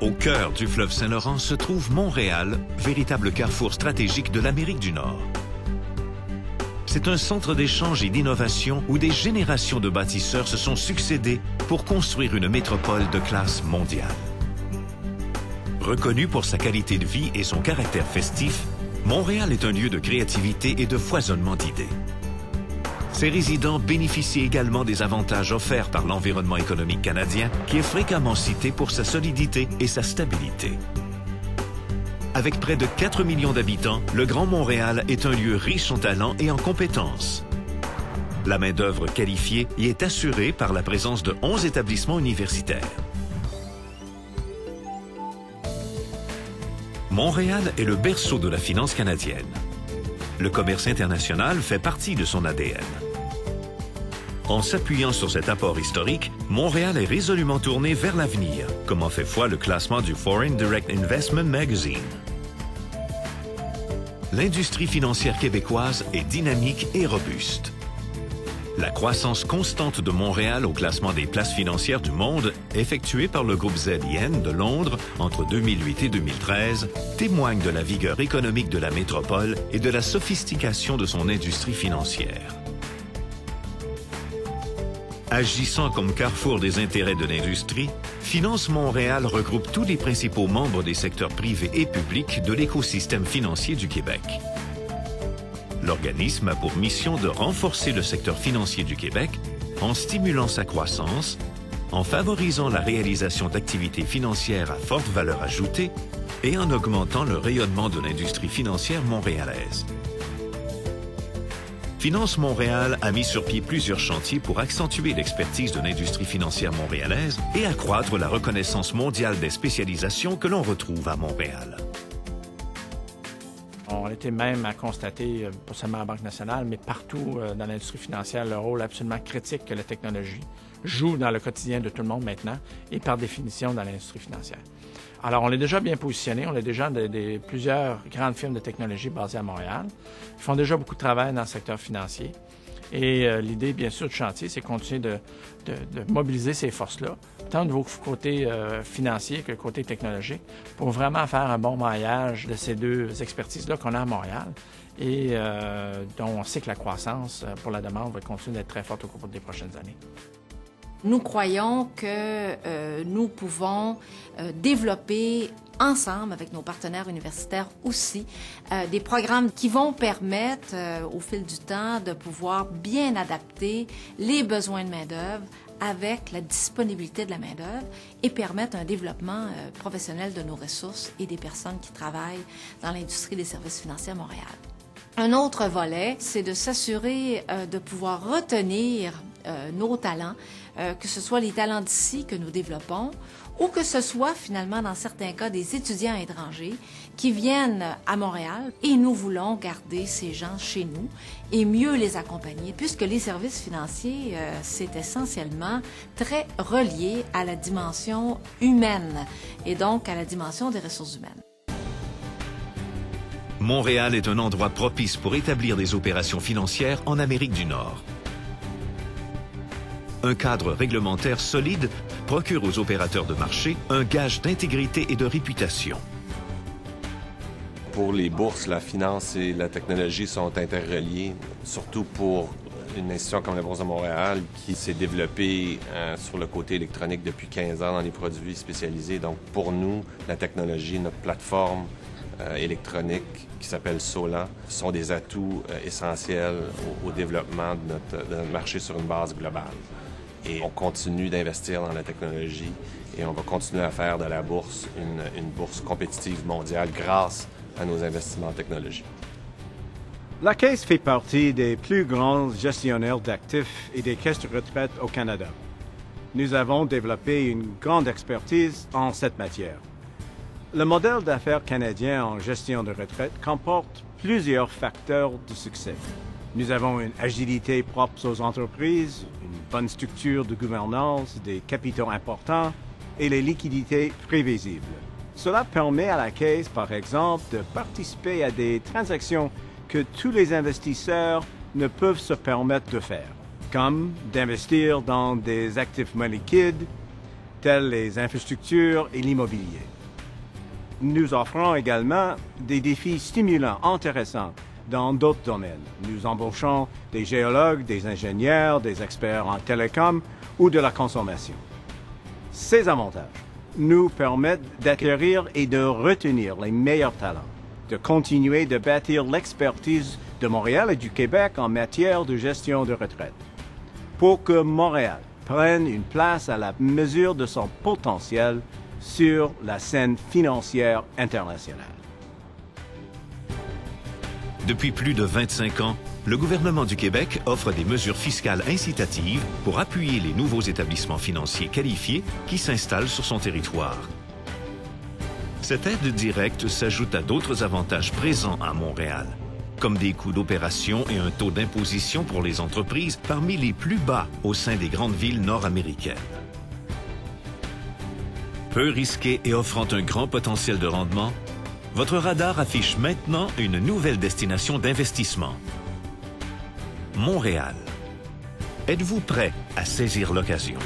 Au cœur du fleuve Saint-Laurent se trouve Montréal, véritable carrefour stratégique de l'Amérique du Nord. C'est un centre d'échange et d'innovation où des générations de bâtisseurs se sont succédés pour construire une métropole de classe mondiale. Reconnu pour sa qualité de vie et son caractère festif, Montréal est un lieu de créativité et de foisonnement d'idées. Ses résidents bénéficient également des avantages offerts par l'environnement économique canadien, qui est fréquemment cité pour sa solidité et sa stabilité. Avec près de 4 millions d'habitants, le Grand Montréal est un lieu riche en talents et en compétences. La main-d'œuvre qualifiée y est assurée par la présence de 11 établissements universitaires. Montréal est le berceau de la finance canadienne. Le commerce international fait partie de son ADN. En s'appuyant sur cet apport historique, Montréal est résolument tourné vers l'avenir, comme en fait foi le classement du Foreign Direct Investment Magazine. L'industrie financière québécoise est dynamique et robuste. La croissance constante de Montréal au classement des places financières du monde, effectué par le groupe ZIN de Londres entre 2008 et 2013, témoigne de la vigueur économique de la métropole et de la sophistication de son industrie financière. Agissant comme carrefour des intérêts de l'industrie, Finance Montréal regroupe tous les principaux membres des secteurs privés et publics de l'écosystème financier du Québec. L'organisme a pour mission de renforcer le secteur financier du Québec en stimulant sa croissance, en favorisant la réalisation d'activités financières à forte valeur ajoutée et en augmentant le rayonnement de l'industrie financière montréalaise. Finance Montréal a mis sur pied plusieurs chantiers pour accentuer l'expertise de l'industrie financière montréalaise et accroître la reconnaissance mondiale des spécialisations que l'on retrouve à Montréal. On était même à constater, pas seulement à la Banque nationale, mais partout dans l'industrie financière, le rôle absolument critique que la technologie joue dans le quotidien de tout le monde maintenant et par définition dans l'industrie financière. Alors, on est déjà bien positionné. On a déjà plusieurs grandes firmes de technologie basées à Montréal qui font déjà beaucoup de travail dans le secteur financier. Et l'idée, bien sûr, du chantier, c'est continuer de mobiliser ces forces-là, tant au niveau côté financier que côté technologique, pour vraiment faire un bon maillage de ces deux expertises-là qu'on a à Montréal et dont on sait que la croissance pour la demande va continuer d'être très forte au cours des prochaines années. Nous croyons que nous pouvons développer ensemble, avec nos partenaires universitaires aussi, des programmes qui vont permettre, au fil du temps, de pouvoir bien adapter les besoins de main-d'œuvre avec la disponibilité de la main-d'œuvre et permettre un développement professionnel de nos ressources et des personnes qui travaillent dans l'industrie des services financiers à Montréal. Un autre volet, c'est de s'assurer de pouvoir retenir nos talents, que ce soit les talents d'ici que nous développons ou que ce soit finalement dans certains cas des étudiants étrangers qui viennent à Montréal et nous voulons garder ces gens chez nous et mieux les accompagner puisque les services financiers, c'est essentiellement très relié à la dimension humaine et donc à la dimension des ressources humaines. Montréal est un endroit propice pour établir des opérations financières en Amérique du Nord. Un cadre réglementaire solide procure aux opérateurs de marché un gage d'intégrité et de réputation. Pour les bourses, la finance et la technologie sont interreliées, surtout pour une institution comme la Bourse de Montréal qui s'est développée sur le côté électronique depuis 15 ans dans les produits spécialisés. Donc pour nous, la technologie, notre plateforme électronique qui s'appelle Sola sont des atouts essentiels au développement de notre marché sur une base globale. Et on continue d'investir dans la technologie et on va continuer à faire de la bourse une bourse compétitive mondiale grâce à nos investissements en technologie. La Caisse fait partie des plus grands gestionnaires d'actifs et des caisses de retraite au Canada. Nous avons développé une grande expertise en cette matière. Le modèle d'affaires canadien en gestion de retraite comporte plusieurs facteurs de succès. Nous avons une agilité propre aux entreprises, une bonne structure de gouvernance, des capitaux importants et les liquidités prévisibles. Cela permet à la Caisse, par exemple, de participer à des transactions que tous les investisseurs ne peuvent se permettre de faire, comme d'investir dans des actifs moins liquides, tels les infrastructures et l'immobilier. nous offrons également des défis stimulants, intéressants dans d'autres domaines. Nous embauchons des géologues, des ingénieurs, des experts en télécom ou de la consommation. Ces avantages nous permettent d'acquérir et de retenir les meilleurs talents, de continuer de bâtir l'expertise de Montréal et du Québec en matière de gestion de retraite, pour que Montréal prenne une place à la mesure de son potentiel sur la scène financière internationale. Depuis plus de 25 ans, le gouvernement du Québec offre des mesures fiscales incitatives pour appuyer les nouveaux établissements financiers qualifiés qui s'installent sur son territoire. Cette aide directe s'ajoute à d'autres avantages présents à Montréal, comme des coûts d'opération et un taux d'imposition pour les entreprises parmi les plus bas au sein des grandes villes nord-américaines. Peu risqué et offrant un grand potentiel de rendement, votre radar affiche maintenant une nouvelle destination d'investissement. Montréal. Êtes-vous prêt à saisir l'occasion?